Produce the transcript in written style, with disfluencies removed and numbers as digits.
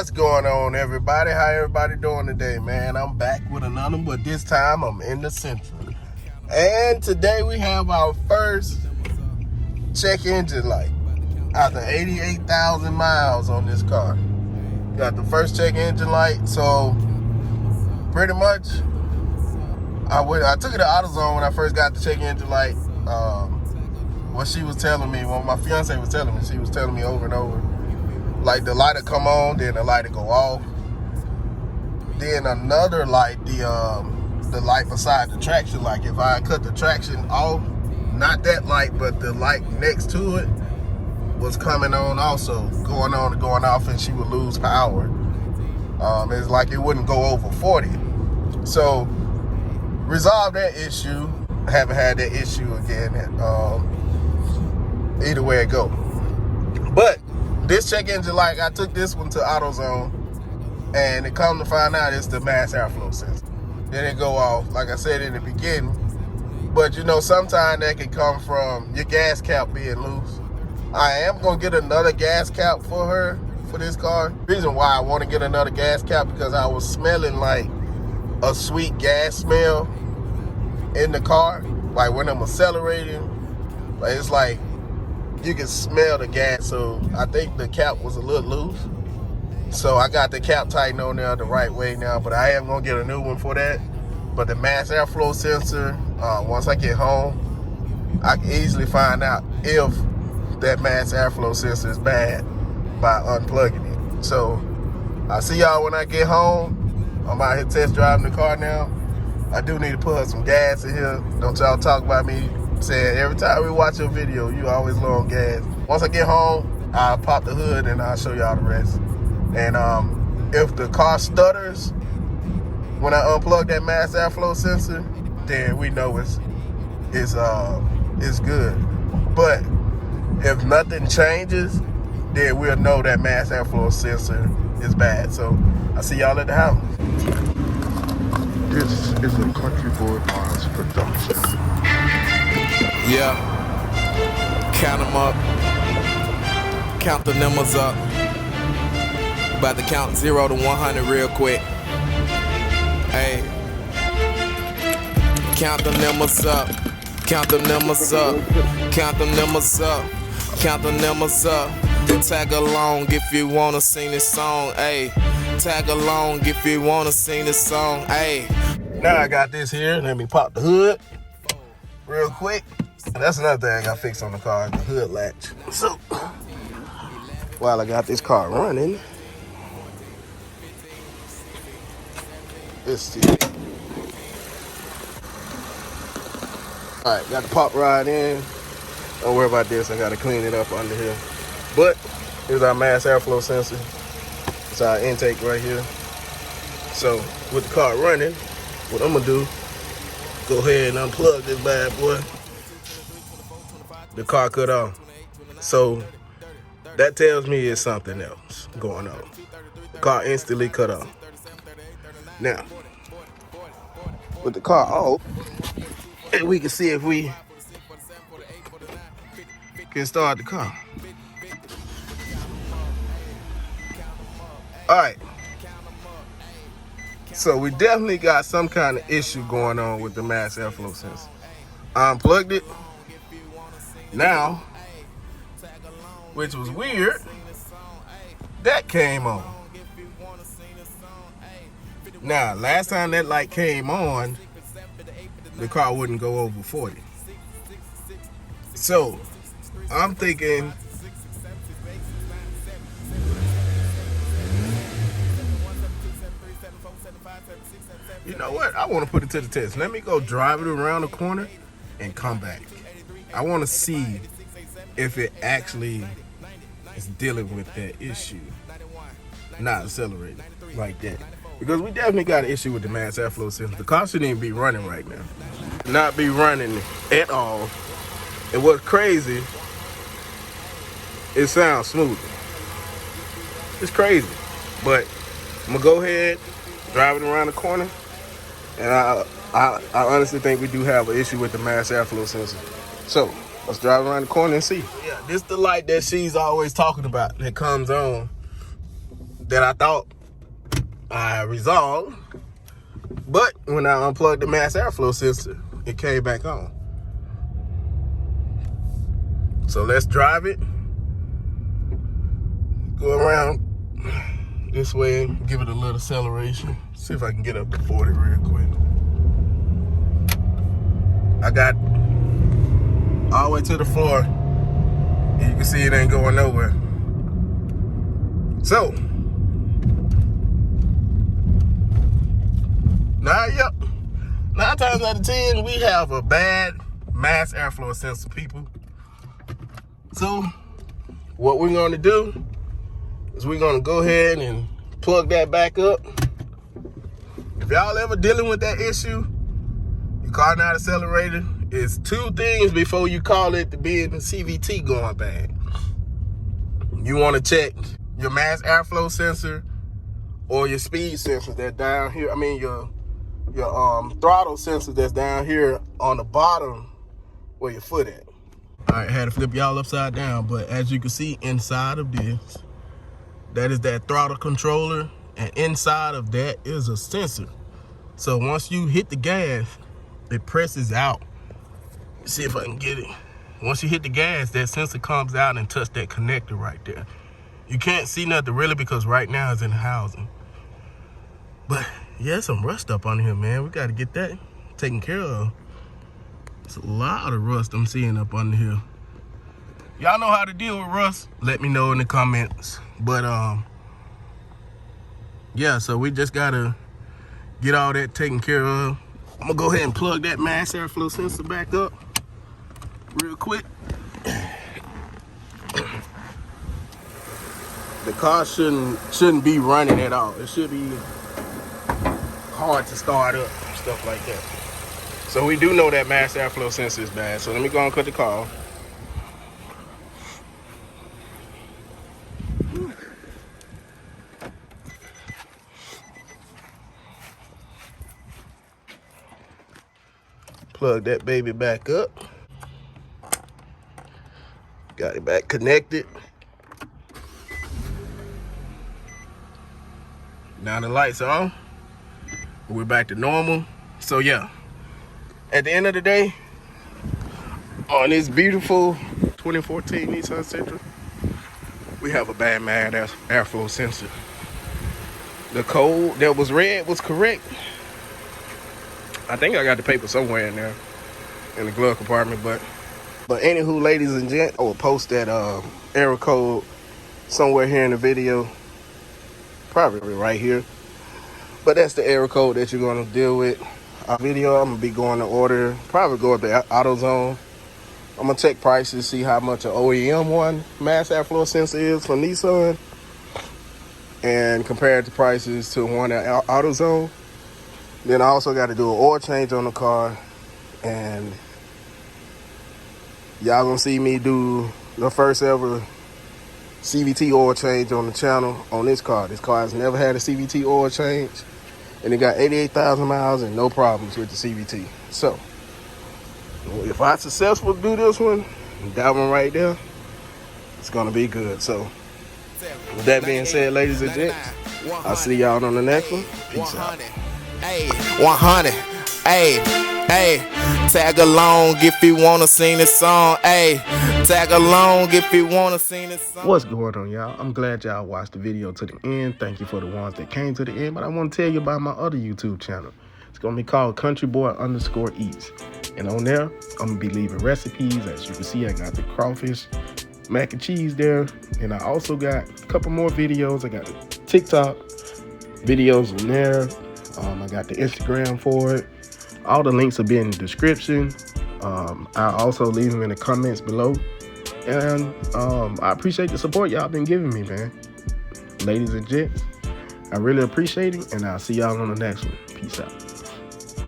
What's going on, everybody? How everybody doing today, man? I'm back with another one, but this time I'm in the Sentra. And today we have our first check engine light after 88,000 miles on this car. Got the first check engine light, so pretty much I took it to AutoZone when I first got the check engine light. What she was telling me, what my fiance was telling me, she was telling me over and over, like the light will come on, then the light will go off. Then another light, the light beside the traction, like if I cut the traction off, not that light, but the light next to it was coming on also, going on and going off, and she would lose power. It's like it wouldn't go over 40. So resolve that issue. Haven't had that issue again. Either way it go. But this check engine light, I took this one to AutoZone, and it come to find out it's the mass airflow sensor. Then it go off, like I said in the beginning. But you know, sometimes that can come from your gas cap being loose. I am gonna get another gas cap for her, for this car. Reason why I want to get another gas cap, because I was smelling like a sweet gas smell in the car. Like when I'm accelerating, like it's like you can smell the gas. So I think the cap was a little loose. So I got the cap tightened on there the right way now, but I am gonna get a new one for that. But the mass airflow sensor, once I get home, I can easily find out if that mass airflow sensor is bad by unplugging it. So I'll see y'all when I get home. I'm out here test driving the car now. I do need to put some gas in here. Don't y'all talk about me saying every time we watch your video, you always low on gas. Once I get home, I'll pop the hood and I'll show y'all the rest. And if the car stutters when I unplug that mass airflow sensor, then we know it's good. But if nothing changes, then we'll know that mass airflow sensor is bad. So I'll see y'all at the house. This is a CountryBoyModz production. Yeah, count them up, count the numbers up. About to count 0 to 100 real quick. Hey, count the numbers up, count the numbers up, count the numbers up, count the numbers up. Then tag along if you wanna sing this song. Hey, tag along if you wanna sing this song. Hey. Now I got this here. Let me pop the hood real quick. That's another thing I got fixed on the car, the hood latch. So while I got this car running, let's see. All right, got the pop rod in. Don't worry about this. I got to clean it up under here. But here's our mass airflow sensor. It's our intake right here. So with the car running, what I'm gonna do, go ahead and unplug this bad boy. The car cut off. So that tells me it's something else going on. The car instantly cut off. Now, with the car off, and we can see if we can start the car. All right. So we definitely got some kind of issue going on with the mass airflow sensor. I unplugged it. Now, which was weird, that came on. Now, last time that light came on, the car wouldn't go over 40. So, I'm thinking, you know what? I want to put it to the test. Let me go drive it around the corner and come back. I want to see if it actually is dealing with that issue, not accelerating like that. Because we definitely got an issue with the mass airflow sensor. The car shouldn't even be running right now. Not be running at all. And what's crazy, it sounds smooth. It's crazy. But I'm gonna go ahead, drive it around the corner, and I honestly think we do have an issue with the mass airflow sensor. So let's drive around the corner and see. Yeah, this is the light that she's always talking about that comes on. that I thought I resolved. But when I unplugged the mass airflow sensor, it came back on. So let's drive it. Go around this way and give it a little acceleration. See if I can get up to 40 real quick. I got all the way to the floor. And you can see it ain't going nowhere. So, now, yep. 9 times out of 10, we have a bad mass airflow sensor, people. So, what we're going to do is we're going to go ahead and plug that back up. If y'all ever dealing with that issue, your car not accelerated, it's 2 things before you call it to be in the CVT going bad. You want to check your mass airflow sensor or your speed sensor that's down here. I mean your throttle sensor that's down here on the bottom where your foot at. All right, I had to flip y'all upside down, but as you can see inside of this, that is that throttle controller, and inside of that is a sensor. So once you hit the gas, it presses out. Let's see if I can get it. Once you hit the gas, that sensor comes out and touch that connector right there. You can't see nothing really because right now it's in the housing. But yeah, some rust up on here, man. We got to get that taken care of. It's a lot of rust I'm seeing up under here. Y'all know how to deal with rust? Let me know in the comments. But yeah, so we just gotta get all that taken care of. I'm gonna go ahead and plug that mass airflow sensor back up real quick. The car shouldn't be running at all. It should be hard to start up, stuff like that. So we do know that mass airflow sensor is bad. So let me go and cut the car off. Plug that baby back up. Got it back connected. Now the lights are on. We're back to normal. So yeah, at the end of the day, on this beautiful 2014 Nissan Sentra, we have a bad mass airflow sensor. The code that was read was correct. I think I got the paper somewhere in there in the glove compartment, but anywho, ladies and gents, I will post that error code somewhere here in the video, probably right here. But that's the error code that you're going to deal with. Our video, I'm going to be going to order, probably go up to AutoZone. I'm going to check prices, see how much an OEM one mass airflow sensor is for Nissan, and compare the prices to one at AutoZone. Then I also got to do an oil change on the car, and y'all gonna see me do the first ever CVT oil change on the channel on this car. This car has never had a CVT oil change, and it got 88,000 miles and no problems with the CVT. So if I'm successful to do this one, that one right there, it's gonna be good. So with that being said, ladies and gents, I'll see y'all on the next one. Peace out. Hey, 100, hey, tag along if you wanna sing this song, hey, tag along if you wanna sing this song. What's going on, y'all? I'm glad y'all watched the video to the end. Thank you for the ones that came to the end, but I want to tell you about my other YouTube channel. It's gonna be called CountryBoyEatz, and on there, I'm gonna be leaving recipes. As you can see, I got the crawfish mac and cheese there, and I also got a couple more videos. I got the TikTok videos on there. I got the Instagram for it. All the links will be in the description. I'll also leave them in the comments below. And I appreciate the support y'all been giving me, man. Ladies and gents, I really appreciate it, and I'll see y'all on the next one. Peace out.